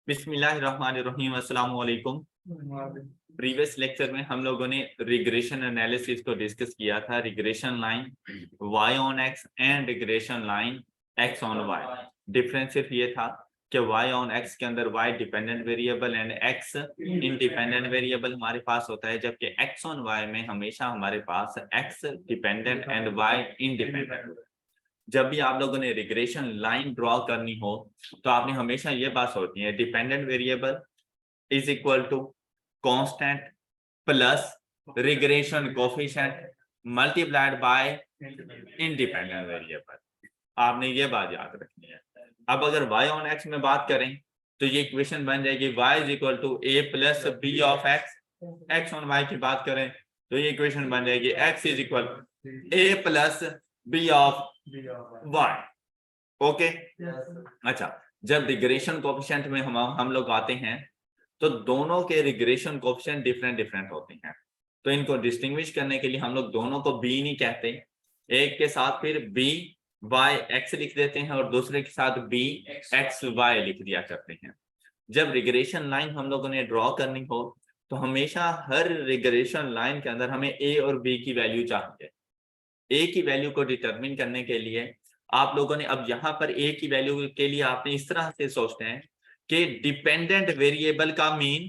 बिस्मिल्लाहिर्रहमानिर्रहीम, अस्सलाम वालेकुम। प्रीवियस लेक्चर में हम लोगों ने रिग्रेशन एनालिसिस को डिस्कस किया था। Regression line y on x and regression line x on y। Difference सिर्फ ये था कि y ऑन x के अंदर y dependent variable and x independent variable हमारे पास होता है, जबकि x ऑन y में हमेशा हमारे पास x dependent and y independent. जब भी आप लोगों ने रिग्रेशन लाइन ड्रॉ करनी हो तो आपने हमेशा ये बात सोचनी है, dependent variable is equal to constant plus regression coefficient multiplied by independent variable. आपने ये बात याद रखनी है। अब अगर y ऑन x में बात करें तो ये इक्वेशन बन जाएगी y is equal to a plus B of x। x on y की बात करें तो ये इक्वेशन बन जाएगी x is equal a plus B of y। Okay, अच्छा, जब रिग्रेशन कोफिशिएंट में हम लोग आते हैं तो दोनों के रिग्रेशन कोफिशिएंट डिफरेंट होते हैं, तो इनको डिस्टिंग्विश करने के लिए हम लोग दोनों को b नहीं कहते, एक के साथ फिर b y x लिख देते हैं और दूसरे के साथ b x y लिख दिया करते हैं। जब रिग्रेशन लाइन हम लोगों ने ड्रॉ करनी हो तो हमेशा हर रिग्रेशन लाइन के अंदर हमें a और b की वैल्यू चाहिए। a की वैल्यू को डिटरमिन करने के लिए आप लोगों ने अब यहाँ पर a की वैल्यू के लिए आपने इस तरह से सोचते हैं कि डिपेंडेंट वेरिएबल का मीन,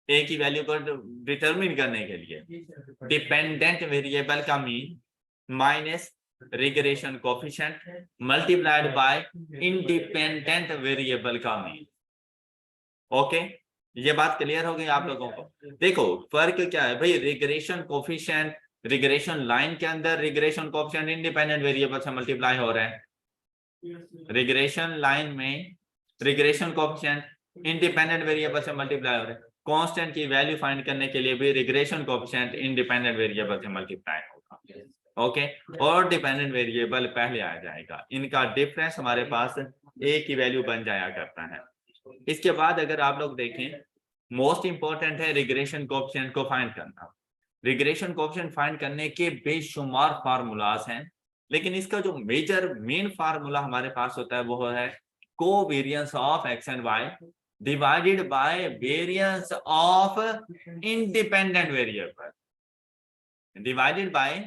a की वैल्यू को डिटरमिन करने के लिए डिपेंडेंट वेरिएबल का mean minus regression coefficient multiplied by independent variable का मीन। ओके, ये बात क्लियर हो गई आप लोगों को? देखो फर्क क्या है भाई, रिग्रेशन कोफिशिएंट रिग्रेशन लाइन के अंदर रिग्रेशन कोफिशिएंट इंडिपेंडेंट वेरिएबल से मल्टीप्लाई हो रहे हैं, रिग्रेशन लाइन में रिग्रेशन कोफिशिएंट इंडिपेंडेंट वेरिएबल से मल्टीप्लाई हो रहे हैं। कांस्टेंट की वैल्यू फाइंड करने के लिए भी रिग्रेशन कोफिशिएंट इंडिपेंडेंट वेरिएबल से मल्टीप्लाई होगा। ओके, और डिपेंडेंट वेरिएबल पहले आ जाएगा, इनका डिफरेंस हमारे पास a की वैल्यू बन जाया करता है। इसके बाद अगर आप लोग देखें, मोस्ट इंपॉर्टेंट है रिग्रेशन कोफिशिएंट को फाइंड करना। रिग्रेशन कोफिशिएंट फाइंड करने के बेशुमार फार्मूलाज हैं, लेकिन इसका जो मेन फार्मूला हमारे पास होता है वो है covariance of x and y divided by variance of independent variable divided by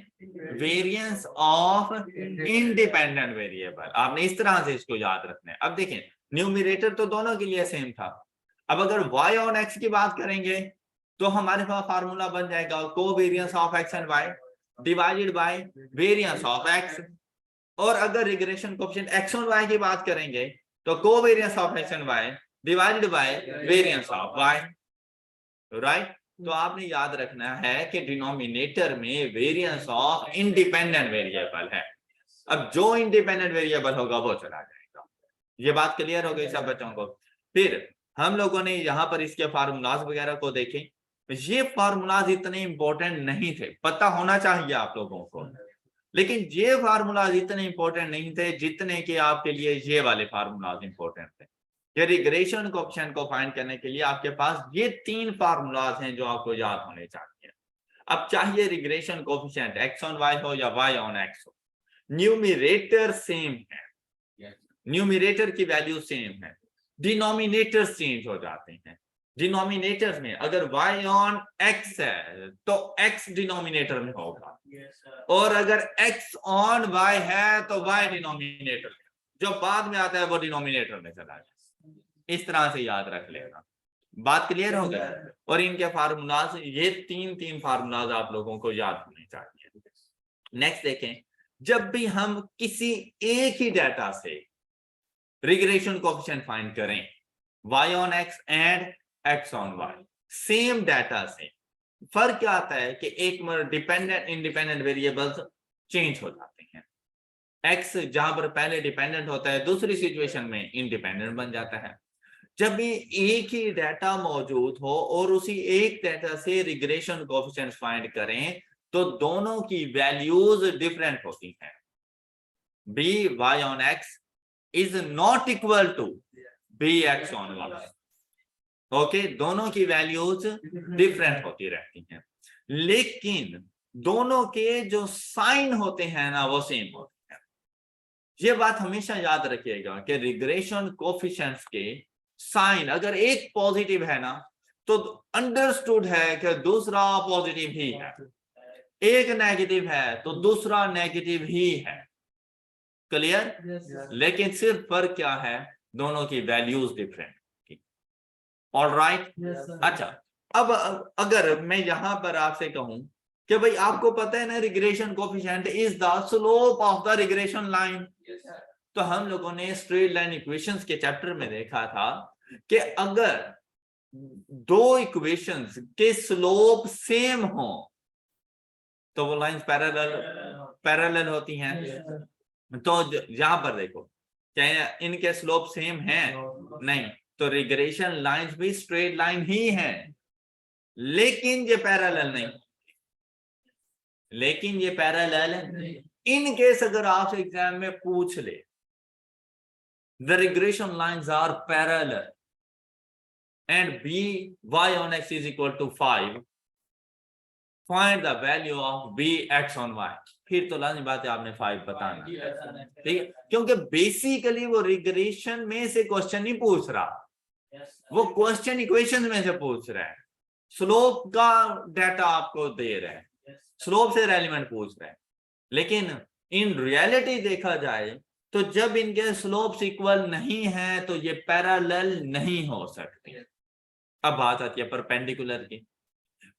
variance of independent variable. आपने इस तरह से इसको याद रखना है। अब देखें, न्यूमरेटर तो दोनों के लिए सेम था। अब अगर y ऑन x की बात करेंगे तो हमारे पास फार्मूला बन जाएगा covariance of x and y divided by variance of x, और अगर regression coefficient x on y की बात करेंगे तो covariance of x and y divided by variance of y। Right, तो आपने याद रखना है कि डिनोमिनेटर में वेरियंस ऑफ इंडिपेंडेंट वेरिएबल है। अब जो इंडिपेंडेंट वेरिएबल होगा वो चला जाएगा। ये बात क्लियर हो गई सब बच्चों को? फिर हम लोगों ने यहाँ पर इसके फार्मूलाज वगैरह को देखें, ये फार्मूलाज इतने इंपॉर्टेंट नहीं थे, पता होना चाहिए आप लोगों को, लेकिन ये फार्मूलाज इतने इंपॉर्टेंट नहीं थे जितने कि आपके लिए ये वाले फार्मूलाज इंपॉर्टेंट थे। ये रिग्रेशन कोफिशिएंट को फाइंड करने के लिए आपके पास ये तीन फार्मूलाज हैं जो आपको याद होने चाहिए। अब चाहिए regression coefficient x on y हो या y ऑन x हो, न्यूमरेटर सेम है, न्यूमरेटर की वैल्यू सेम है, डिनोमिनेटर चेंज हो जाते हैं। डिनोमिनेटर्स में अगर y ऑन x है तो x डिनोमिनेटर में होगा, और अगर x ऑन y है तो y डिनोमिनेटर में, जो बाद में आता है वो डिनोमिनेटर में चला जाए। इस तरह से याद रख लेना। बात क्लियर हो गई? और इनके फार्मूलाज, ये तीन फार्मूलाज आप लोगों को याद होने चाहिए। नेक्स्ट देखें, जब भी हम किसी एक ही डाटा से रिग्रेशन कोफिशिएंट फाइंड करें, y on x and x on y, same data से, फर्क क्या आता है कि एक डिपेंडेंट इंडिपेंडेंट वेरिएबल्स चेंज हो जाते हैं। x जहां पर पहले डिपेंडेंट होता है दूसरी सिचुएशन में इंडिपेंडेंट बन जाता है। जब भी एक ही डाटा मौजूद हो और उसी एक डाटा से रिग्रेशन कोफिशिएंट फाइंड करें तो दोनों की वैल्यूज डिफरेंट होती हैं। by on x is not equal to bx on y। Okay, दोनों की वैल्यूज डिफरेंट होती रहती हैं, लेकिन दोनों के जो साइन होते हैं ना वो सेम होते हैं। ये बात हमेशा याद रखिएगा कि रिग्रेशन कोफिशिएंट्स के साइन अगर एक पॉजिटिव है ना तो अंडरस्टूड है कि दूसरा पॉजिटिव ही है, एक नेगेटिव है तो दूसरा नेगेटिव ही है। क्लियर? लेकिन सिर्फ फर्क क्या है, दोनों की वैल्यूज डिफरेंट। ऑलराइट? अच्छा, अब अगर मैं यहां पर आपसे कहूं कि भाई आपको पता है ना regression coefficient is the slope of the regression line, तो हम लोगों ने स्ट्रेट लाइन इक्वेशंस के चैप्टर में देखा था कि अगर दो इक्वेशंस के स्लोप सेम हो तो वो लाइंस पैरेलल होती हैं। तो यहां पर देखो क्या इनके स्लोप सेम है? नहीं, तो रिग्रेशन लाइंस भी स्ट्रेट लाइन ही है, लेकिन ये पैरेलल नहीं, लेकिन ये पैरेलल इन केस अगर आपसे एग्जाम में पूछ ले the regression lines are parallel and by on x is equal to 5, find the value of bx on y, फिर तो लाजमी बात है आपने 5 बताना, ठीक है? क्योंकि बेसिकली वो रिग्रेशन में से क्वेश्चन नहीं पूछ रहा, वो क्वेश्चन इक्वेशन में से पूछ रहा है, स्लोप का डाटा आपको दे रहा है, स्लोप से रेलेवेंट पूछ रहा है। लेकिन इन रियलिटी देखा जाए तो जब इनके स्लोप्स इक्वल नहीं है तो ये पैरेलल नहीं हो सकते। अब बात आती है परपेंडिकुलर की।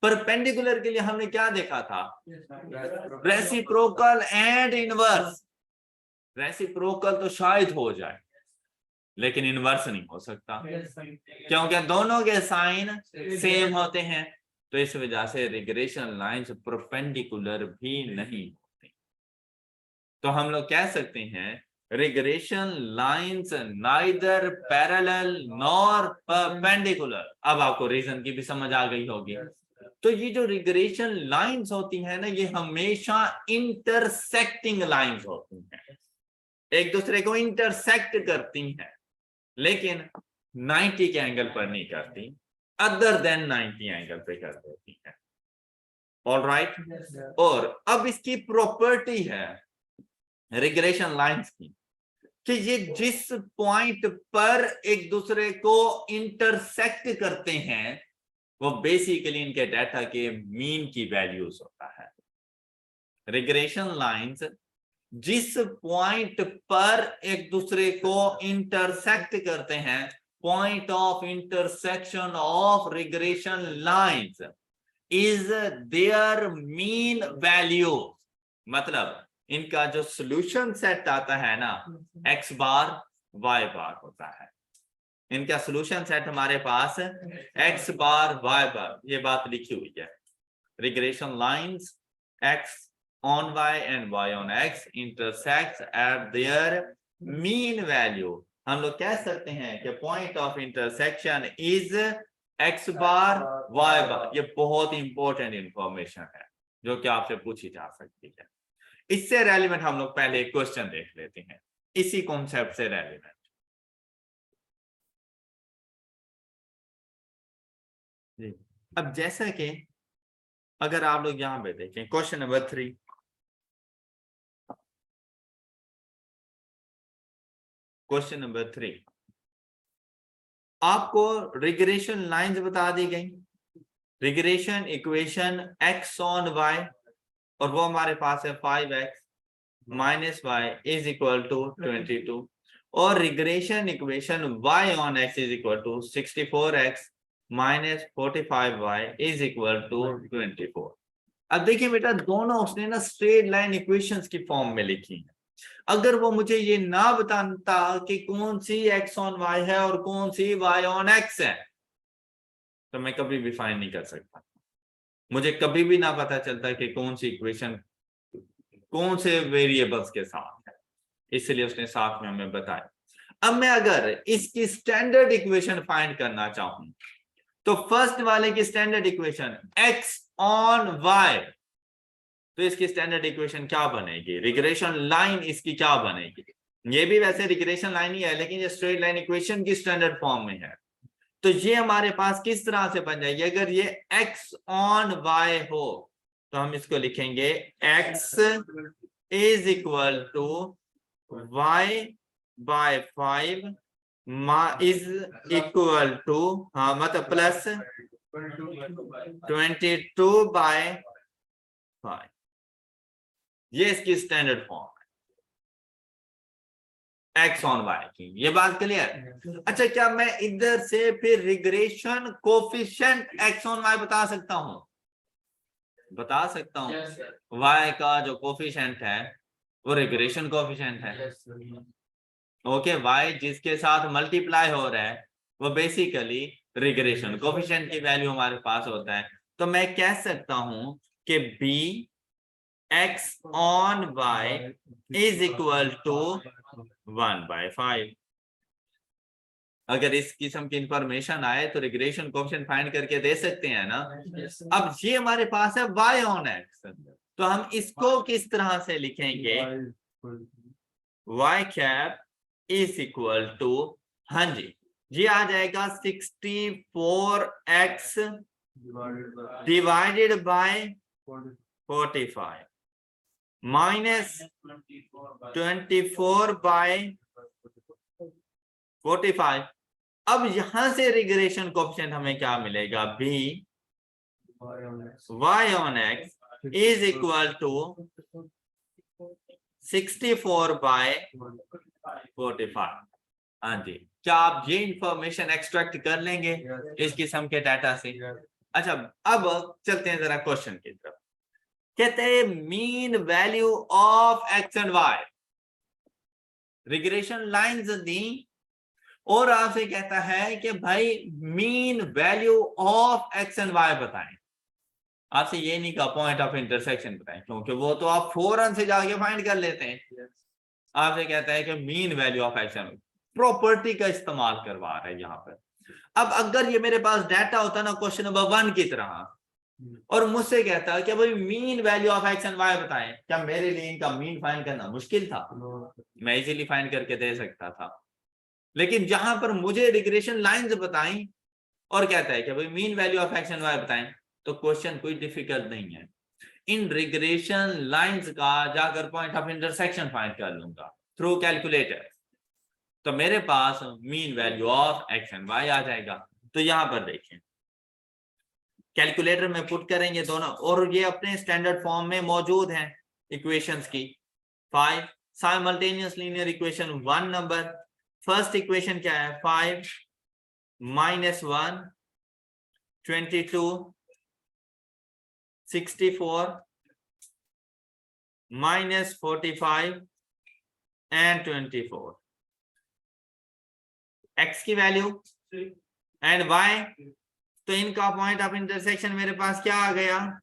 परपेंडिकुलर के लिए हमने क्या देखा था? Reciprocal and inverse. रेसिप्रोकल तो शायद हो जाए लेकिन इनवर्स नहीं हो सकता, क्योंकि दोनों के साइन सेम होते हैं। तो इस वजह से रिग्रेशन लाइंस परपेंडिकुलर भी नहीं होती। तो हम लोग कह सकते हैं regression lines neither parallel nor perpendicular. अब आपको रीजन की भी समझ आ गई होगी। तो ये जो रिग्रेशन लाइंस होती है ना, ये हमेशा इंटरसेक्टिंग लाइंस होती हैं, एक दूसरे को इंटरसेक्ट करती हैं, लेकिन 90 के एंगल पर नहीं करती, अदर देन 90 एंगल पे कर देती है। ऑलराइट? और अब इसकी प्रॉपर्टी है रिग्रेशन लाइंस की कि ये जिस पॉइंट पर एक दूसरे को इंटरसेक्ट करते हैं वो बेसिकली इनके डाटा के मीन की वैल्यूज होता है। रिग्रेशन लाइंस जिस पॉइंट पर एक दूसरे को इंटरसेक्ट करते हैं, point of intersection of regression lines is there mean value. मतलब इनका जो सॉल्यूशन सेट आता है ना, x बार y बार होता है। इनका सॉल्यूशन सेट हमारे पास x बार y बार, ये बात लिखी हुई है। Regression lines x on y and y on x intersects at their mean value। हम लोग कह सकते हैं कि point of intersection is x bar y बार। ये बहुत इंपॉर्टेंट इंफॉर्मेशन है जो कि आपसे पूछी जा सकती है। इससे रेलिवेंट हम लोग पहले एक क्वेश्चन देख लेते हैं, इसी कॉन्सेप्ट से रेलिवेंट। जी, अब जैसा कि अगर आप लोग यहां पे देखें क्वेश्चन नंबर 3, क्वेश्चन नंबर 3 आपको रिग्रेशन लाइंस बता दी गई, regression equation x on y, और वो हमारे पास है 5x minus Y is equal to 22, और regression equation y on x is equal to 64x minus 45y is equal to 24। अब देखिए बेटा, दोनों उसने ना स्ट्रेट लाइन इक्वेशंस की फॉर्म में लिखी है। अगर वो मुझे ये ना बताता कि कौन सी x ऑन y है और कौन सी y ऑन x है, तो मैं कभी भी फाइंड नहीं कर सकता। मुझे कभी भी ना पता चलता कि कौन सी इक्वेशन कौन से वेरिएबल्स के साथ है, इसलिए उसने साथ में हमें बताया। अब मैं अगर इसकी स्टैंडर्ड इक्वेशन फाइंड करना चाहूं तो फर्स्ट वाले की standard equation x on y, तो इसकी स्टैंडर्ड इक्वेशन क्या बनेगी? रिग्रेशन लाइन इसकी क्या बनेगी? ये भी वैसे रिग्रेशन लाइन ही है लेकिन ये स्ट्रेट लाइन इक्वेशन की स्टैंडर्ड फॉर्म में है। तो ये हमारे पास किस तरह से बन जाएगी? अगर ये x ऑन y हो तो हम इसको लिखेंगे x is equal to y by 5 is equal to, हाँ मतलब प्लस 22/5, ये इसकी स्टैंडर्ड फॉर्म है एक्स ऑन वाई की। ये बात क्लियर? अच्छा, क्या मैं इधर से फिर regression coefficient X on Y बता सकता हूं? बता सकता हूं। वाई का जो कोफिशिएंट है वो रिग्रेशन कोफिशिएंट है। ओके, वाई जिसके साथ मल्टीप्लाई हो रहा है वो बेसिकली रिग्रेशन कोफिशिएंट की वैल्यू हमारे पास होता है। तो मैं कह सकता हूं कि B X on Y is equal to 1/5। अगर इस किस्म की इंफॉर्मेशन आए तो रिग्रेशन कोफिशिएंट फाइंड करके दे सकते हैं ना। अब ये हमारे पास है वाई ऑन एक्स, तो हम इसको किस तरह से लिखेंगे? Y cap is equal to, हाँ जी, ये आ जाएगा 64x डिवाइडेड बाय 45 माइनस 24/45। अब यहां से रिग्रेशन कोएफिशिएंट हमें क्या मिलेगा? B Y on X is equal to 64/45। हाँ जी, क्या आप ये इंफॉर्मेशन एक्सट्रैक्ट कर लेंगे इस किस्म के डाटा से? अच्छा, अब चलते हैं जरा क्वेश्चन की तरफ। कहते हैं mean value of x and y, regression lines दी और आपसे कहता है कि भाई mean value of x and Y बताएं। आपसे ये नहीं कहा पॉइंट ऑफ इंटरसेक्शन बताएं, क्योंकि वो तो आप फौरन से जाके फाइंड कर लेते हैं। आपसे कहता है कि mean value of x and, property का इस्तेमाल करवा रहा है यहाँ पर। अब अगर ये मेरे पास डाटा होता ना क्वेश्चन नंबर 1 की तरह और मुझसे कहता है कि भाई mean value of x and Y बताएं, क्या मेरे लिए इनका मीन फाइंड करना मुश्किल था? मैं इजीली फाइंड करके दे सकता था। लेकिन जहां पर मुझे रिग्रेशन लाइंस बताई और कहता है कि भाई mean value of x and Y बताएं, तो क्वेश्चन कोई डिफिकल्ट नहीं है। इन रिग्रेशन लाइंस का जाकर पॉइंट ऑफ इंटरसेक्शन फाइंड कर लूंगा थ्रू कैलकुलेटर, तो मेरे पास mean value of x and y आ जाएगा। तो यहां पर देखें, कैलकुलेटर में पुट करेंगे दोनों, और ये अपने स्टैंडर्ड फॉर्म में मौजूद हैं इक्वेशंस की। 5 simultaneous linear equation 1 number. First equation क्या है? 5 minus 1 22 64 minus 45 and 24, x की वैल्यू एंड y, तो इनका पॉइंट ऑफ इंटरसेक्शन मेरे पास क्या आ गया?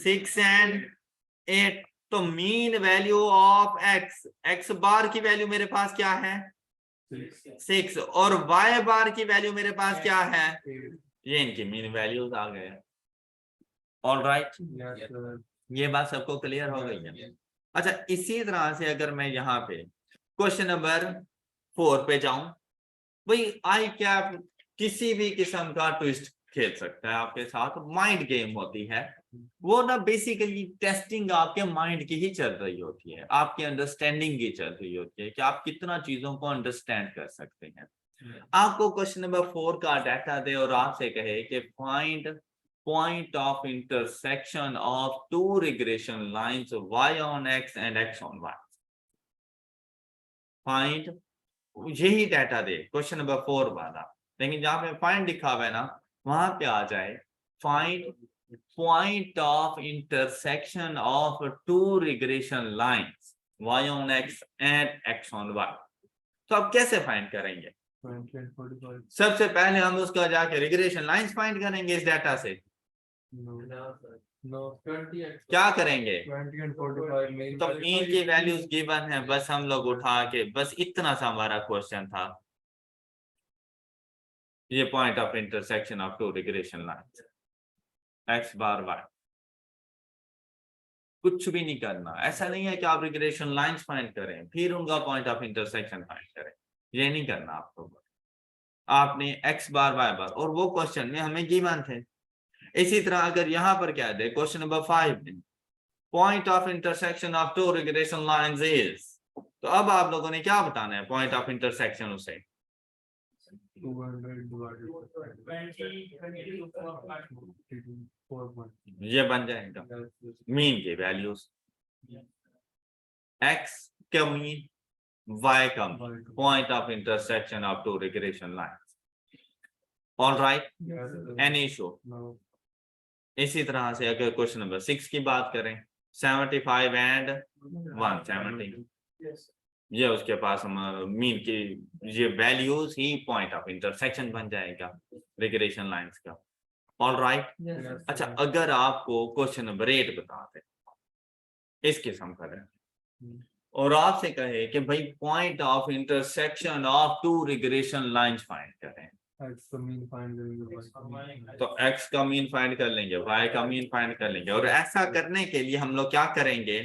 6 and 8। तो mean value of x, x बार की वैल्यू मेरे पास क्या है? 6, और y बार की वैल्यू मेरे पास क्या है? ये इनकी मीन वैल्यूज आ गए। ऑल राइट, ये बात सबको क्लियर हो गई है? अच्छा, इसी तरह से अगर मैं यहाँ पे क्वेश्चन नंबर 4 पे जाऊं, भाई आई कैप किसी भी किस्म का ट्विस्ट खेल सकता है आपके साथ, माइंड गेम होती है वो ना, बेसिकली टेस्टिंग आपके माइंड की ही चल रही होती है, आपकी अंडरस्टैंडिंग की चल रही होती है कि आप कितना चीजों को अंडरस्टैंड कर सकते हैं। आपको क्वेश्चन नंबर 4 का डाटा दे और आपसे कहे कि find point of intersection of two regression lines y on x and x on y, find, यही डाटा दे क्वेश्चन नंबर 4 वाला, लेकिन जहां पे फाइंड लिखा हुआ है ना वहां पे आ जाए find point of intersection of two regression lines y on x and x on y। तो अब कैसे फाइंड करेंगे? सबसे पहले हम उसका जाके रिग्रेशन लाइंस फाइंड करेंगे इस डाटा से। क्या करेंगे? 20 and 45 मेन तो मीन की वैल्यूज गिवन है, बस हम लोग उठा के, बस इतना सा हमारा क्वेश्चन था। ये point of intersection of two regression lines X bar Y, कुछ भी नहीं करना। ऐसा नहीं है कि आप रिग्रेशन लाइंस फाइंड करें फिर उनका पॉइंट ऑफ इंटरसेक्शन फाइंड करें, ये नहीं करना आपको। आपने एक्स बार वाई बार, और वो क्वेश्चन में हमें गिवन थे। इसी तरह अगर यहाँ पर क्या है क्वेश्चन नंबर 5 में point of intersection of two regression lines is, तो अब आप लोगों ने क्या बताना है पॉइंट ऑफ इंटरसेक्शन उसे? ये बन जाएगा मीन की वैल्यूज, x का मीन, y का mean, point of intersection of two regression lines. Alright, any issue? इसी तरह से अगर क्वेश्चन नंबर 6 की बात करें, 75 एंड 170, ये उसके पास मीन की ये values he point of intersection बन जाएगा रिग्रेशन लाइंस का। ऑलराइट, अच्छा अगर आपको क्वेश्चन नंबर 8 बताते इस किस्म का है और आपसे कहे कि भाई point of intersection of two regression lines find करें, तो x का मीन फाइंड कर लेंगे, y का मीन फाइंड कर लेंगे। और ऐसा करने के लिए हम लोग क्या करेंगे,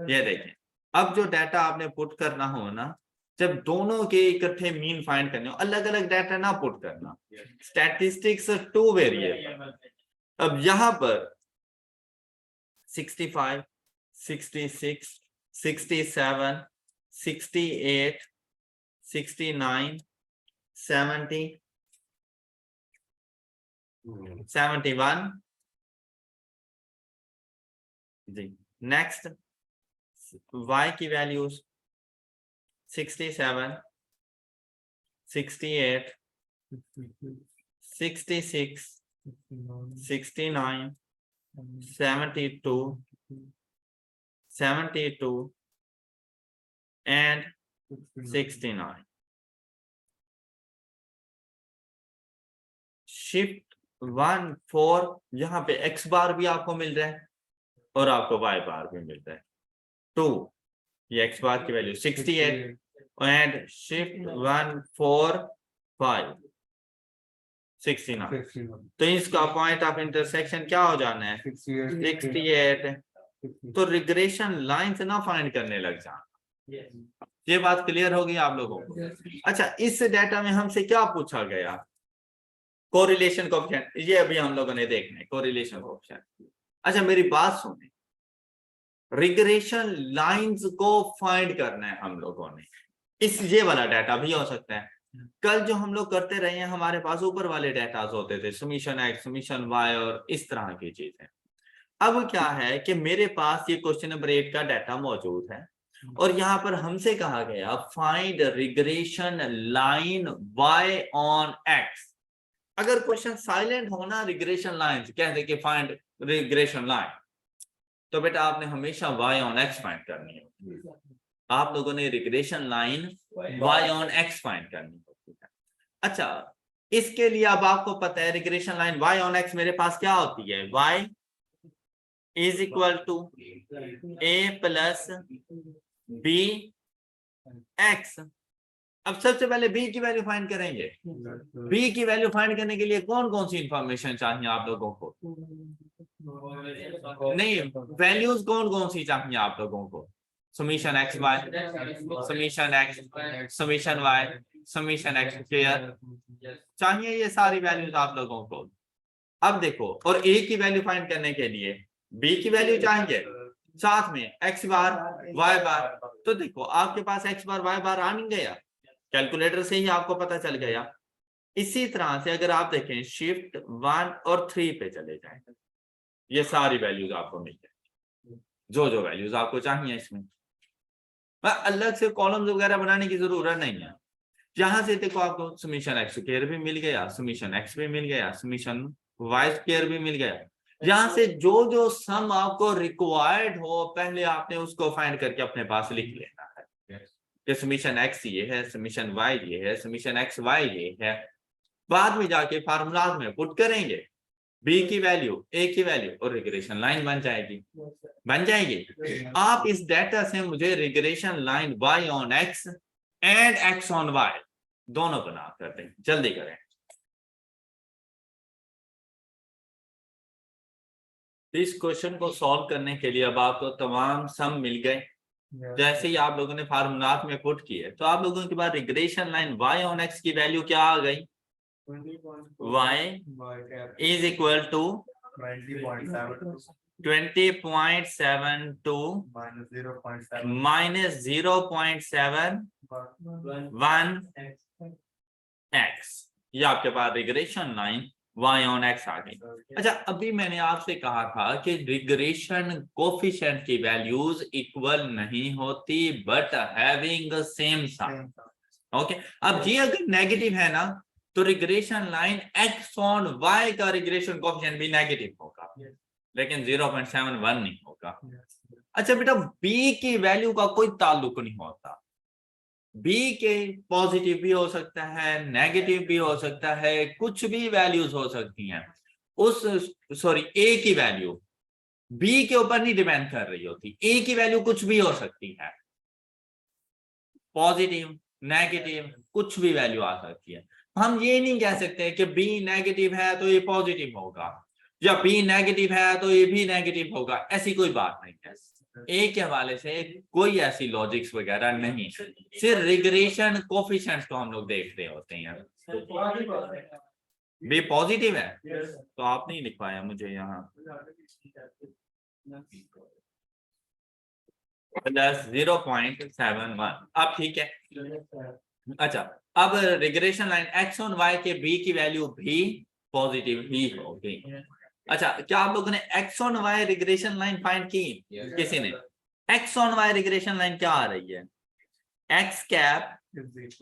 ये देखें, अब जो डाटा आपने पुट करना हो ना, जब दोनों के इकट्ठे मीन फाइंड करने हो, अलग अलग डाटा ना पुट करना, स्टैटिस्टिक्स टू वेरिएबल। अब यहां पर 65, 66, 67, 68, 69, 70, 71 जी। नेक्स्ट y की वैल्यूज 67, 68, 66, 69, 72, 72 and 69। शिफ्ट 1 4, यहाँ पे x बार भी आपको मिल रहा है और आपको y बार भी मिल रहा है 2, ये x बार की वैल्यू 68 एंड शिफ्ट 1 4 5 69। तो इसका पॉइंट ऑफ इंटरसेक्शन क्या हो जाना है 68। तो रिग्रेशन लाइन से ना फाइंड करने लग जाना। ये बात क्लियर होगी आप लोगों को? अच्छा, इस डाटा में हमसे क्या पूछा गया, कोरिलेशन कोएफिशिएंट, ये अभी हम लोगों ने देखना है कोरिलेशन कोएफिशिएंट। अच्छा मेरी बात सुने, रिग्रेशन लाइंस को फाइंड करना है हम लोगों ने। इस ये वाला डाटा भी हो सकता है, कल जो हम लोग करते रहे हैं हमारे पास ऊपर वाले डाटास होते थे, समीशन x, समीशन y और इस तरह की चीजें। अब क्या है कि मेरे पास ये क्वेश्चन नंबर 8 का डाटा मौजूद है और यहाँ पर हमसे कहा गया find regression line y on x। अगर क्वेश्चन साइलेंट होना रिग्रेशन लाइन कह दे कि फाइंड रिग्रेशन लाइन, तो बेटा आपने हमेशा y ऑन x फाइंड करनी है। आप लोगों ने regression line y on x find करनी होती है। अच्छा, इसके लिए अब आपको पता है regression line y on x मेरे पास क्या होती है, y is equal to a plus b x। अब सबसे पहले b की वैल्यू फाइंड करेंगे। b की वैल्यू फाइंड करने के लिए कौन कौन सी इंफॉर्मेशन चाहिए आप लोगों को, नहीं वैल्यूज कौन कौन सी चाहिए आप लोगों को, summation x y, summation x, summation y, summation x square चाहिए, ये सारी वैल्यूज आप लोगों को। अब देखो, और a की वैल्यू फाइंड करने के लिए b की वैल्यू चाहिए, साथ में x बार y बार। तो देखो आपके पास x बार y बार आ नहीं गया, कैलकुलेटर से ही आपको पता चल गया। इसी तरह से अगर आप देखें शिफ्ट 1 और 3 पे चले जाएं, ये सारी वैल्यूज आपको मिल जाएगी, जो जो वैल्यूज आपको चाहिए। इसमें अलग से कॉलम्स वगैरह बनाने की जरूरत नहीं है। यहां से देखो आपको समीशन एक्स स्क्वायर भी मिल गया, समीशन एक्स भी मिल गया, समीशन वाई स्क्वायर भी मिल गया। यहां से जो जो सम आपको रिक्वायर्ड हो पहले आपने उसको फाइंड करके अपने पास लिख लेना है कि समीशन एक्स ये है, समीशन वाई ये है, समीशन एक्स वाई ये है। बाद में जाके फार्मूला में पुट करेंगे, बी की वैल्यू, ए की वैल्यू और रिग्रेशन लाइन बन जाएगी, बन जाएगी। आप इस डाटा से मुझे regression line y on x and x on y दोनों बना कर दें, जल्दी करें। इस क्वेश्चन को सॉल्व करने के लिए अब आपको तमाम सम मिल गए। जैसे ही आप लोगों ने फार्मूला में पुट किए तो आप लोगों के बाद regression line y on x की वैल्यू क्या आ गई, y is equal to 20.72 minus 0.71 x, ये आपके पास regression line y on x आ गई। अच्छा, अभी मैंने आपसे कहा था कि रिग्रेशन कोफिशिएंट की वैल्यूज इक्वल नहीं होती but having same sign. Okay, अब ये अगर नेगेटिव है ना तो regression line x on y का रिग्रेशन कोफिशिएंट भी नेगेटिव होगा, लेकिन 0.71 नहीं होगा। अच्छा बेटा, b की वैल्यू का कोई ताल्लुक नहीं होता, b के पॉजिटिव भी हो सकता है, नेगेटिव भी हो सकता है, कुछ भी वैल्यूज हो सकती हैं। उस सॉरी a की वैल्यू b के ऊपर नहीं डिपेंड कर रही होती, a की वैल्यू कुछ भी हो सकती है, पॉजिटिव नेगेटिव कुछ भी वैल्यू आ सकती है। हम ये नहीं कह सकते कि b नेगेटिव है तो ये पॉजिटिव होगा, या b नेगेटिव है तो ये भी नेगेटिव होगा, ऐसी कोई बात नहीं है। ए के हवाले से कोई ऐसी लॉजिक्स वगैरह नहीं, सिर्फ रिग्रेशन कोफिशिएंट्स को हम लोग देख रहे होते हैं। बी पॉजिटिव है तो आप नहीं लिखवाया मुझे यहाँ प्लस 0.71, अब ठीक है। अच्छा, अब regression line X on Y के बी की वैल्यू भी पॉजिटिव ही होगी। अच्छा, क्या आप लोगों ने X on Y regression line find की? किसी ने? X on Y regression line क्या आ रही है? X cap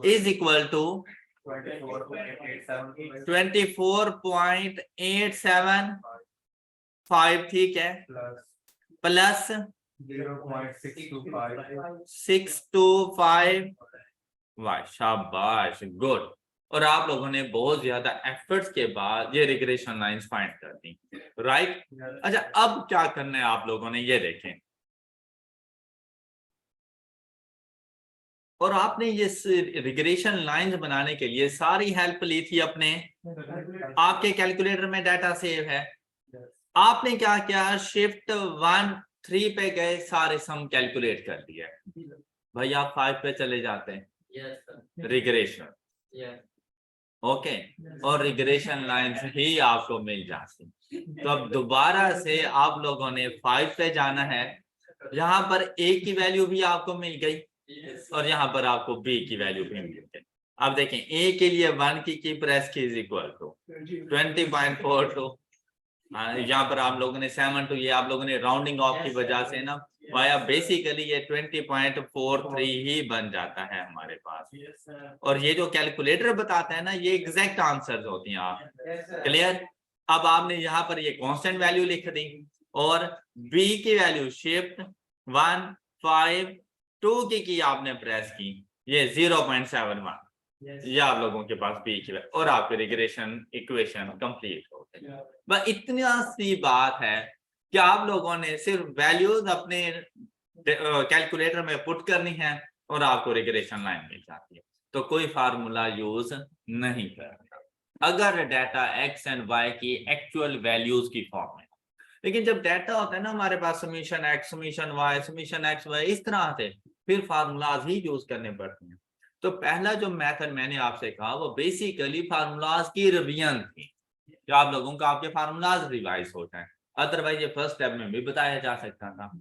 is equal to 24.875, ठीक है, प्लस 0.625 वाह, शाबाश, गुड। और आप लोगों ने बहुत ज्यादा एफर्ट्स के बाद ये रिग्रेशन लाइंस फाइंड कर दी, राइट? अच्छा, अब क्या करना है आप लोगों ने, ये देखें, और आपने ये रिग्रेशन लाइंस बनाने के लिए सारी हेल्प ली थी अपने, आपके कैलकुलेटर में डाटा सेव है, आपने क्या किया, शिफ्ट 1 3 पे गए, सारे सम कैलकुलेट कर दिया। भाई आप 5 पे चले जाते हैं, रिग्रेशन, ओके, और रिग्रेशन लाइंस ही आपको मिल जाती। तो अब दोबारा से आप लोगों ने 5 पे जाना है, यहाँ पर a की वैल्यू भी आपको मिल गई और यहाँ पर आपको b की वैल्यू भी मिल गई। अब देखें, a के लिए 1 की प्रेस की इज इक्वल टू 20.42, यहाँ पर आप लोगों ने 7 टू, ये आप लोगों ने राउंडिंग ऑफ की वजह से ना वाया बेसिकली ये 20.43 ही बन जाता है हमारे पास। और ये जो कैलकुलेटर बताता है ना, ये एग्जैक्ट आंसर्स होती हैं। आप क्लियर? अब आपने यहाँ पर ये कांस्टेंट वैल्यू लिख दी और b की वैल्यू शिफ्ट 1 5 2 की आपने प्रेस की, ये 0.71, ये आप लोगों के पास b की वैल्यू और आपके रिग्रेशन इक्वेशन कंप्लीट हो गई। बस इतना सी बात है कि आप लोगों ने सिर्फ वैल्यूज अपने कैलकुलेटर में पुट करनी है और आपको रिग्रेशन लाइन मिल जाती है। तो कोई फार्मूला यूज नहीं करना अगर डाटा एक्स एंड वाई की एक्चुअल वैल्यूज की फॉर्म में। लेकिन जब डाटा होता है ना हमारे पास समीशन एक्स समीशन वाई इस तरह से, फिर फार्मूलाज ही यूज करने पड़ते हैं। तो पहला जो मेथड मैंने आपसे कहा वो बेसिकली फार्मूलाज की रिवीजन थी, जो आप लोगों का आपके फार्मूलाज रिवाइज होता है, अदरवाइज ये फर्स्ट स्टेप में भी बताया जा सकता था।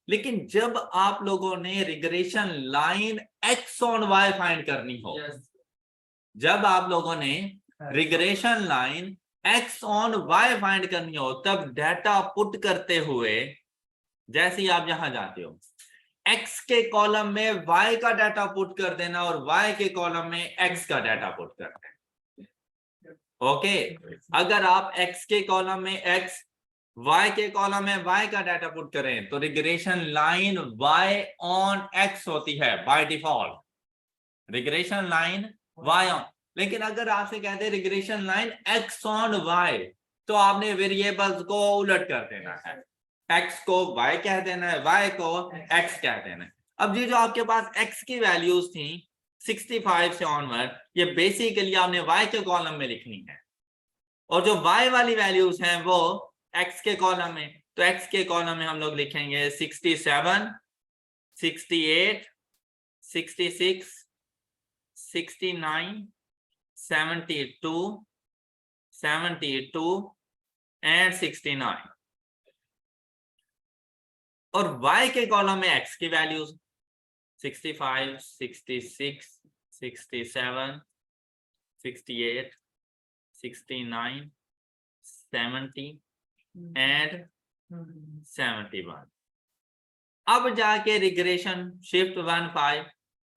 लेकिन जब आप लोगों ने regression line X on Y find करनी हो, जब आप लोगों ने regression line X on Y find करनी हो, तब डाटा पुट करते हुए जैसे ही आप यहां जाते हो, एक्स के कॉलम में वाई का डाटा पुट कर देना और वाई के कॉलम में एक्स का डाटा पुट कर देना। ओके, अगर आप एक्स के कॉलम में एक्स, वाई के कॉलम में वाई का डाटा पुट करें तो regression line Y on X होती है by default, regression line Y on. लेकिन अगर आपसे कहते हैं regression line X on Y, तो आपने वेरिएबल्स को उलट कर देना है, एक्स को वाई कह देना है, वाई को एक्स कह देना है। अब ये जो आपके पास एक्स की वैल्यूज थी 65 से ऑनवर्ड, ये बेसिकली आपने वाई के कॉलम में लिखनी है, और जो वाई वाली वैल्यूज हैं वो एक्स के कॉलम में। तो एक्स के कॉलम में हम लोग लिखेंगे 67 68 66 69 72 72 एंड 69, और y के कॉलम में x की वैल्यूज 65 66 67 68, 69, 70 एंड 71। अब जाके रिग्रेशन शिफ्ट 1 5,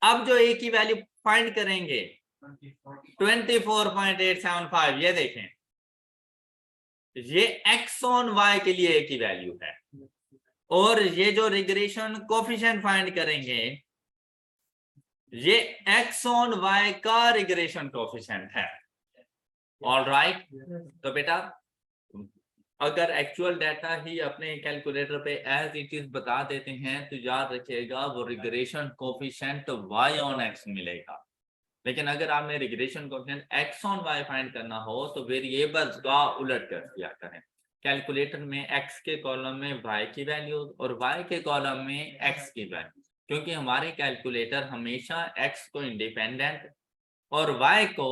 अब जो ए की वैल्यू फाइंड करेंगे 24.875, ये देखें, ये एक्स ऑन वाई के लिए ए की वैल्यू है, और ये जो रिग्रेशन कोफिशिएंट फाइंड करेंगे ये एक्स ऑन वाई का रिग्रेशन कोफिशिएंट है। ऑल राइट, तो बेटा अगर एक्चुअल डाटा ही अपने कैलकुलेटर पे एज इट इज बता देते हैं तो याद रखिएगा वो regression coefficient Y on X मिलेगा। लेकिन अगर आपने regression coefficient X on Y find करना हो तो वेरिएबल्स का उलट कर दिया करें। कैलकुलेटर में एक्स के कॉलम में वाई की वैल्यू और वाई के कॉलम में एक्स की वैल्यू, क्योंकि हमारे कैलकुलेटर हमेशा एक्स को इंडिपेंडेंट और वाई को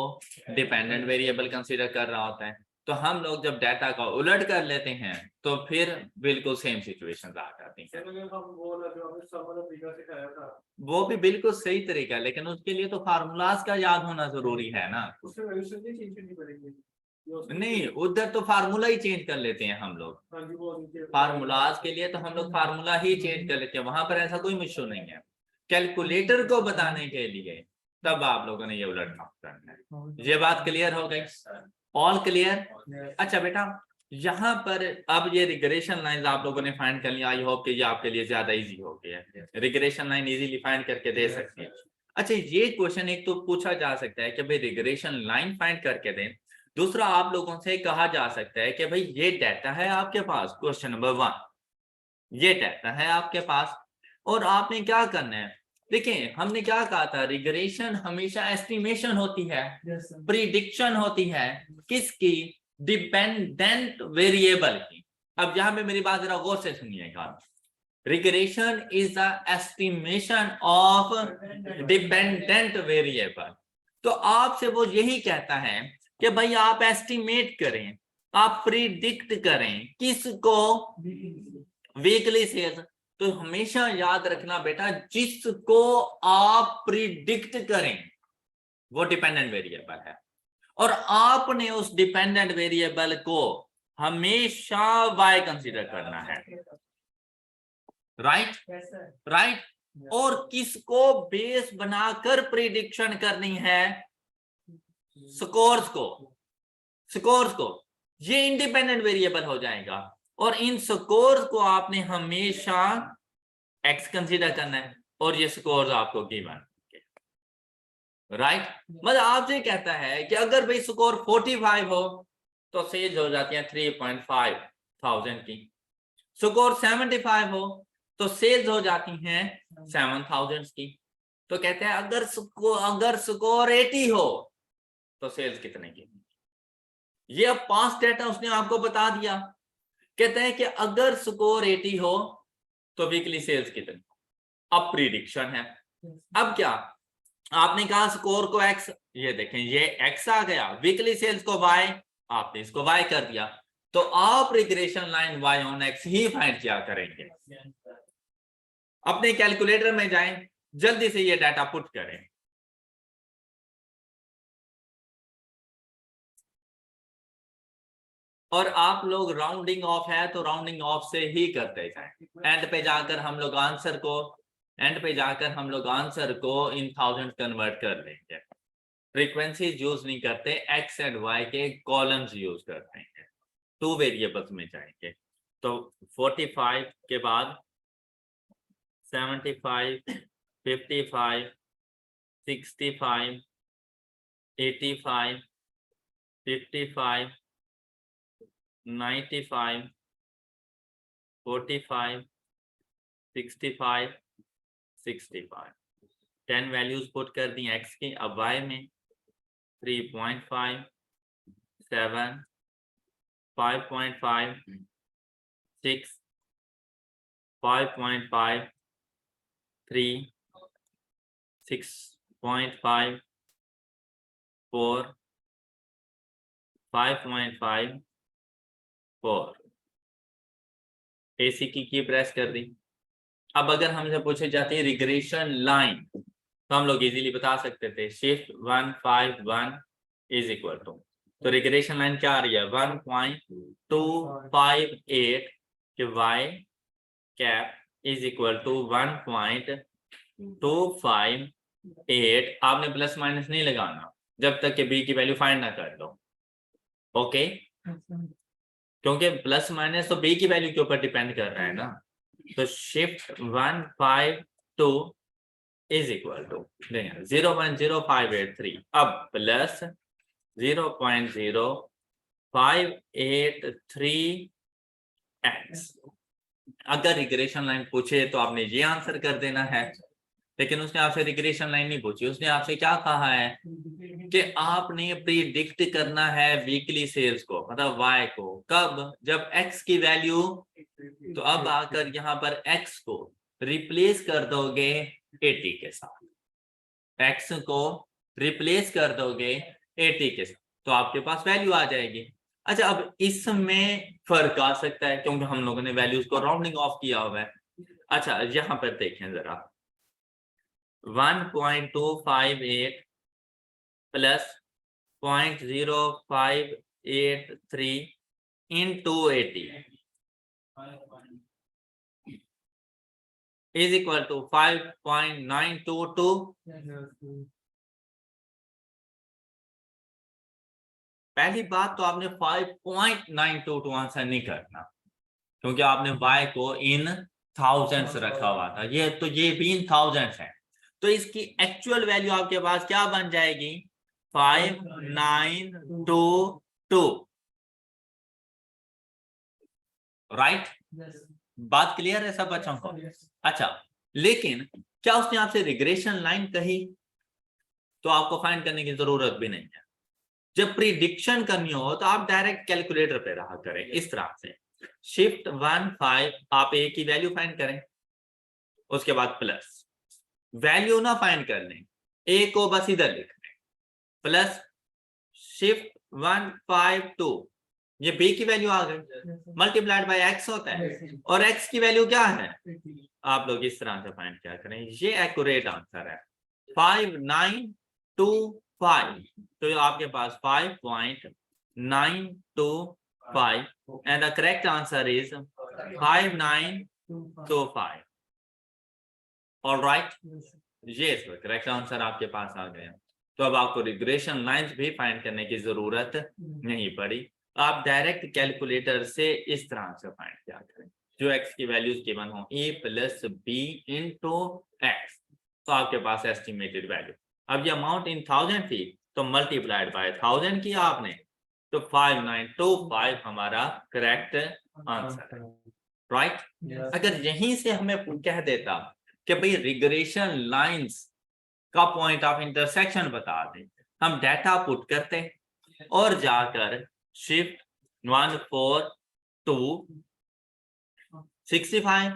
डिपेंडेंट वेरिएबल कंसीडर कर रहा होता है। तो हम लोग जब डाटा का उलट कर लेते हैं तो फिर बिल्कुल सेम सिचुएशन आ जाती है। वो भी बिल्कुल सही तरीका है, लेकिन उसके लिए तो फार्मूलाज का याद होना जरूरी है ना। नहीं, उधर तो फार्मूला ही चेंज कर लेते हैं हम लोग। फार्मूलाज के लिए तो हम लोग फार्मूला ही चेंज कर लेते हैं, वहां पर ऐसा कोई इशू नहीं है। कैलकुलेटर को बताने के लिए तब आप लोगों ने ये उलट काम करना है। ये बात क्लियर हो गई? All clear? अच्छा बेटा, यहाँ पर अब ये रिग्रेशन लाइन आप लोगों ने फाइंड कर लिया। आई होप कि ये आपके लिए ज्यादा इजी हो गया है, रिग्रेशन लाइन इजीली फाइंड करके दे सकते हैं। अच्छा, ये क्वेश्चन एक तो पूछा जा सकता है कि भाई रिग्रेशन लाइन फाइंड करके दें। दूसरा आप लोगों से कहा जा सकता है कि भाई ये डाटा है आपके पास, क्वेश्चन नंबर 1, ये डाटा है आपके पास और आपने क्या करना है। देखिए हमने क्या कहा था, रिग्रेशन हमेशा एस्टिमेशन होती है, प्रिडिक्शन होती है, किसकी? डिपेंडेंट वेरिएबल की। अब यहां पे मेरी बात जरा गौर से सुनिएगा। Regression is the estimation of dependent variable. तो आपसे वो यही कहता है कि भाई आप एस्टिमेट करें, आप प्रिडिक्ट करें, किसको? Weekly sales. तो हमेशा याद रखना बेटा, जिसको आप प्रिडिक्ट करें वो डिपेंडेंट वेरिएबल है, और आपने उस डिपेंडेंट वेरिएबल को हमेशा y कंसीडर करना है। Right right. और किसको बेस बनाकर प्रिडिक्शन करनी है? स्कोर्स को। स्कोर्स को, ये इंडिपेंडेंट वेरिएबल हो जाएगा, और इन स्कोर्स को आपने हमेशा x कंसीडर करना है, और ये स्कोर्स आपको गिवन। राइट, मतलब आपसे कहता है कि अगर भाई स्कोर 45 हो तो सेल्स हो जाती है 3.5 थाउजेंड की, स्कोर 75 हो तो सेल्स हो जाती हैं 7,000 की। तो कहते हैं अगर स्कोर 80 हो तो सेल्स कितने की? ये अब पास्ट डेटा उसने आपको बता दिया। कहते हैं कि अगर स्कोर 80 हो तो वीकली सेल्स कितनी? अब प्रिडिक्शन है। अब क्या आपने कहा स्कोर को x, ये देखें ये x आ गया, वीकली सेल्स को y, आपने इसको y कर दिया, तो आप regression line y on x he find किया करेंगे। अपने कैलकुलेटर में जाएं, जल्दी से ये डाटा पुट करें। और आप लोग राउंडिंग ऑफ है तो राउंडिंग ऑफ से ही करते जाएं। एंड पे जाकर हम लोग आंसर को इन थाउजेंड कन्वर्ट कर लेंगे। फ्रीक्वेंसीज यूज नहीं करते, एक्स एंड वाई के कॉलम्स यूज करते हैं। 2 वेरिएबल्स में जाएंगे, तो 45 के बाद 75, 55, 65, 85, 55, 95, 45, 65, 65, 10 वैल्यूज पुट कर दी एक्स की। अब वाई में 3.5, 7, 5.5, 6, 5.5, 3, 6.5, 4, 5.5, 4। AC की प्रेस कर दी। अब अगर हमसे पूछे जाती है रिग्रेशन लाइन तो हम लोग इजीली बता सकते थे शिफ्ट 1 5 1 इज इक्वल टू, तो रिग्रेशन लाइन क्या आ रही है 1.258 कि y cap is equal to 1.258। आपने प्लस माइनस नहीं लगाना जब तक कि b की वैल्यू फाइंड ना कर लो, ओके क्योंकि प्लस माइनस तो b की वैल्यू के ऊपर डिपेंड कर रहा है ना। तो शिफ्ट 152 इज इक्वल टू 0.0583 अब प्लस 0.0583x। अगर रिग्रेशन लाइन पूछे तो आपने ये आंसर कर देना है, लेकिन उसने आपसे रिग्रेशन लाइन नहीं पूछी, उसने आपसे क्या कहा है कि आपने प्रिडिक्ट करना है वीकली सेल्स को, मतलब y को, कब, जब x की वैल्यू, तो अब आकर यहाँ पर x को रिप्लेस कर दोगे 80 के साथ, x को रिप्लेस कर दोगे 80 के साथ, तो आपके पास वैल्यू आ जाएगी। अच्छा, अब इसमें फर्क आ सकता है क्योंकि हम लोगों ने वैल्यूज को राउंडिंग ऑफ किया हुआ है। अच्छा, यहाँ पर देखें जरा 1.258 plus 0.0583 into 80 is equal to 5.922। पहली बात तो आपने 5.922 आंसर नहीं करना क्योंकि आपने y को इन थाउजेंड्स रखा हुआ था, ये भी इन थाउजेंड्स है, तो इसकी एक्चुअल वैल्यू आपके पास क्या बन जाएगी 5922, राइट? बात क्लियर है सब बच्चों को? अच्छा, लेकिन क्या उसने आपसे रिग्रेशन लाइन कही तो आपको फाइंड करने की जरूरत भी नहीं है। जब प्रिडिक्शन करनी हो तो आप डायरेक्ट कैलकुलेटर पे रहा करें इस तरह से, शिफ्ट 15 आप a की वैल्यू फाइंड करें, उसके बाद प्लस वैल्यू ना फाइंड कर लें, a को बस इधर लिख लें, प्लस शिफ्ट 152 ये b की वैल्यू आ गई, मल्टीप्लाइड बाय x होता है और x की वैल्यू क्या है, आप लोग इस तरह से फाइंड क्या करें, ये एक्यूरेट आंसर है 5925, तो आपके पास 5.925 and the correct answer is 5925। All right, ये करेक्ट आंसर आपके पास आ गया। तो अब आपको रिग्रेशन लाइंस भी फाइंड करने की जरूरत नहीं पड़ी, आप डायरेक्ट कैलकुलेटर से इस तरह से फाइंड किया करें, जो x की वैल्यूज गिवन हो a plus B into X, तो आपके पास एस्टिमेटेड वैल्यू, अब ये अमाउंट इन 1000 थी तो मल्टीप्लाइड बाय 1000 किया आपने, तो 5925 हमारा करेक्ट आंसर है, राइट? अगर यहीं से हमें कह देता कि भाई रिग्रेशन लाइंस का पॉइंट ऑफ इंटरसेक्शन बता दें, हम डाटा पुट करते और जाकर शिफ्ट 142 65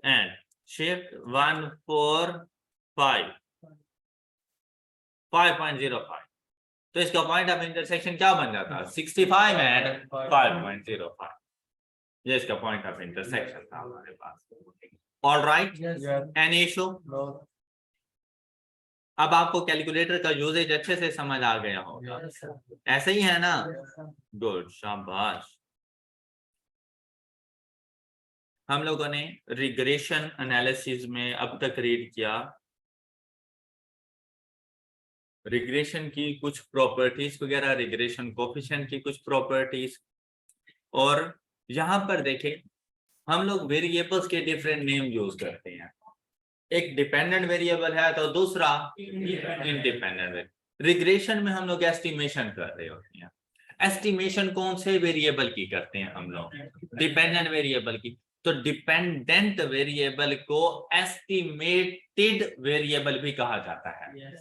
एंड शिफ्ट 145 5.05, तो इसका पॉइंट ऑफ इंटरसेक्शन क्या बन जाता है 65 एंड 5.05, ये इसका पॉइंट ऑफ इंटरसेक्शन था हमारे पास। All right, any issue? अब आपको कैलकुलेटर का यूजेज अच्छे से समझ आ गया होगा, ऐसे ही है ना? गुड, शाबाश। हम लोगों ने रिग्रेशन एनालिसिस में अब तक रीड किया रिग्रेशन की कुछ प्रॉपर्टीज वगैरह, रिग्रेशन कोफिशिएंट की कुछ प्रॉपर्टीज, और यहाँ पर देखें हम लोग वेरिएबल्स के डिफरेंट नेम यूज करते हैं, एक डिपेंडेंट वेरिएबल है तो दूसरा इंडिपेंडेंट। रिग्रेशन में हम लोग एस्टिमेशन कर रहे होते हैं, एस्टिमेशन कौन से वेरिएबल की करते हैं हम लोग, डिपेंडेंट वेरिएबल की, तो डिपेंडेंट वेरिएबल को एस्टिमेटेड वेरिएबल भी कहा जाता है,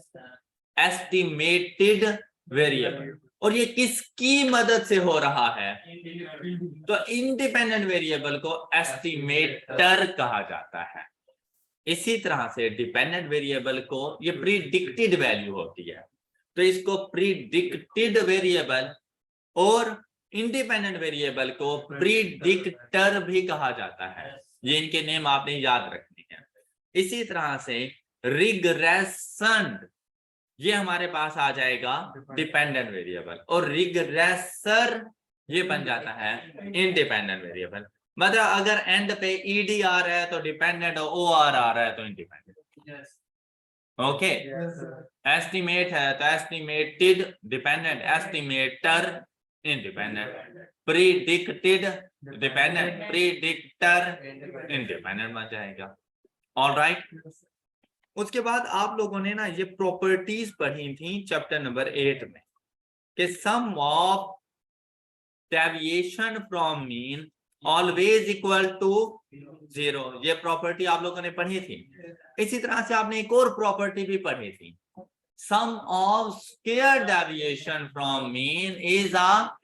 एस्टिमेटेड वेरिएबल, और ये किसकी मदद से हो रहा है, तो इंडिपेंडेंट वेरिएबल को एस्टिमेटर कहा जाता है। इसी तरह से डिपेंडेंट वेरिएबल को ये प्रीडिक्टेड वैल्यू होती है, तो इसको प्रीडिक्टेड वेरिएबल और इंडिपेंडेंट वेरिएबल को प्रीडिक्टर भी कहा जाता है, ये इनके नेम आपने याद रखने हैं। इसी तरह से रिग्रेशन ये हमारे पास आ जाएगा डिपेंडेंट वेरिएबल, और रिग्रेसर ये बन जाता है इंडिपेंडेंट वेरिएबल। मतलब अगर एंड पे ईडी आ रहा है तो डिपेंडेंट, और ओ आर आ रहा है तो इंडिपेंडेंट। ओके, एस्टिमेट है तो estimated dependent, estimator independent, predicted dependent, predictor independent बन जाएगा। ऑलराइट, उसके बाद आप लोगों ने ना ये प्रॉपर्टीज पढ़ी थी चैप्टर नंबर 8 में कि sum of deviation from mean always equal to 0, ये प्रॉपर्टी आप लोगों ने पढ़ी थी। इसी तरह से आपने एक और प्रॉपर्टी भी पढ़ी थी, sum of square deviation from mean is a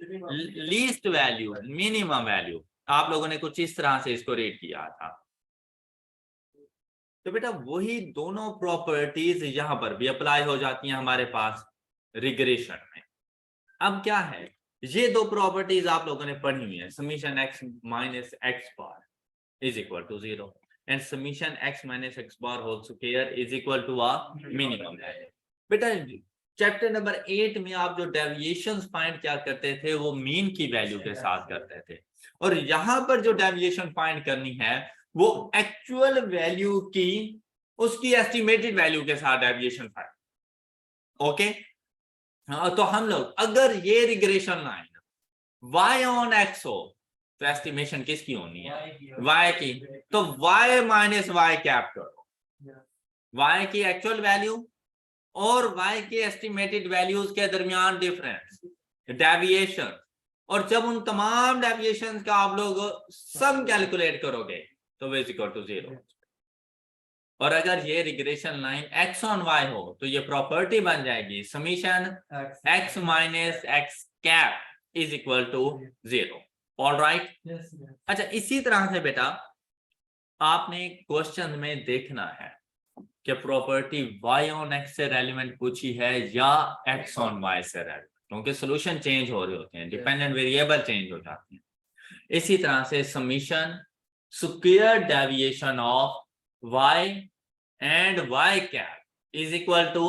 least value, minimum value. आप लोगों ने कुछ इस तरह से इसको रीड किया था। तो बेटा वही दोनों प्रॉपर्टीज यहां पर भी अप्लाई हो जाती हैं हमारे पास रिग्रेशन में। अब क्या है, ये दो प्रॉपर्टीज आप लोगों ने पढ़ी हुई है, summation x minus x bar is equal to 0 and summation x minus x bar whole square is equal to a minimum value. बेटा चैप्टर नंबर 8 में आप जो डेविएशंस फाइंड क्या करते थे वो मीन की वैल्यू के साथ करते थे, और यहां पर जो डेविएशन फाइंड करनी है वो एक्चुअल वैल्यू की उसकी एस्टिमेटेड वैल्यू के साथ डेविएशन फाइंड। ओके, तो हम लोग अगर ये regression line y on x हो तो एस्टिमेशन किसकी होनी है, y की। तो y माइनस y कैप करो, y की एक्चुअल वैल्यू और y की एस्टिमेटेड वैल्यूज के दरमियान डिफरेंस, डेविएशन, और जब उन तमाम डेविएशन का आप लोग सम कैलकुलेट करोगे तो वो इज इक्वल टू 0। और अगर ये regression line x on y हो तो ये प्रॉपर्टी बन जाएगी summation x minus x cap is equal to 0। Alright, अच्छा इसी तरह से बेटा आपने क्वेश्चन में देखना है कि प्रॉपर्टी y ऑन x से रेलेवेंट पूछी है या x ऑन y से रेलेवेंट, क्योंकि सॉल्यूशन चेंज हो रहे होते हैं, डिपेंडेंट वेरिएबल चेंज हो जाते हैं। इसी तरह से summation square deviation of y and y cap is equal to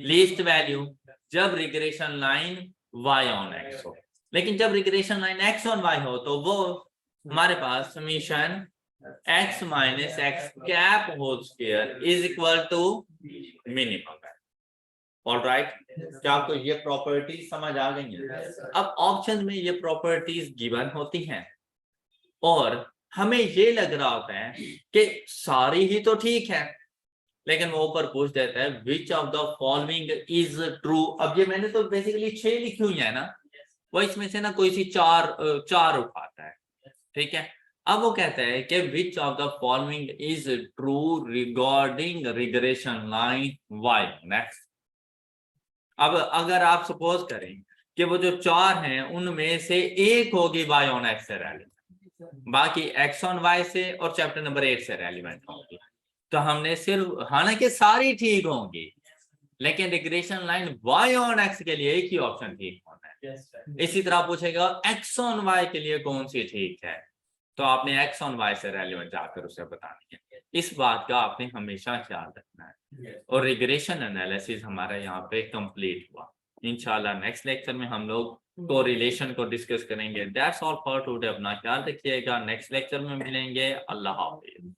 least value जब regression line y on x हो। लेकिन जब regression line x on y हो तो वो हमारे पास summation x minus x cap whole square is equal to minimum है। ऑलराइट, क्या आपको ये प्रॉपर्टी समझ आ गई है? अब ऑप्शन में ये प्रॉपर्टीज गिवन होती हैं और हमें ये लग रहा होता है कि सारी ही तो ठीक है, लेकिन वो ऊपर पूछ देता है which of the following is true. अब ये मैंने तो बेसिकली 6 लिखी हुई है ना, वो इसमें से ना कोई सी चार उठाता है, ठीक है। अब वो कहता है कि which of the following is true regarding regression line y next. अब अगर आप सपोज करें कि वो जो 4 हैं उनमें से एक होगी y ऑन x से रेलिवेंट, बाकी x ऑन y से और चैप्टर नंबर 8 से रेलिवेंट होगी, तो हमने सिर्फ, हालांकि सारी ठीक होंगी लेकिन regression line y on x के लिए एक ही ऑप्शन ठीक होना है। इसी तरह पूछेगा x ऑन y के लिए कौन सी ठीक है, तो आपने x ऑन y से रेलेवेंट जाकर उसे बतानी है। इस बात का आपने हमेशा ख्याल रखना है। और रिग्रेशन एनालिसिस हमारा यहाँ पे कंप्लीट हुआ। इंशाल्लाह नेक्स्ट लेक्चर में हम लोग कोरिलेशन को डिस्कस करेंगे। That's all for today. अपना ख्याल रखिएगा, नेक्स्ट लेक्चर में मिलेंगे। अल्लाह हाफिज।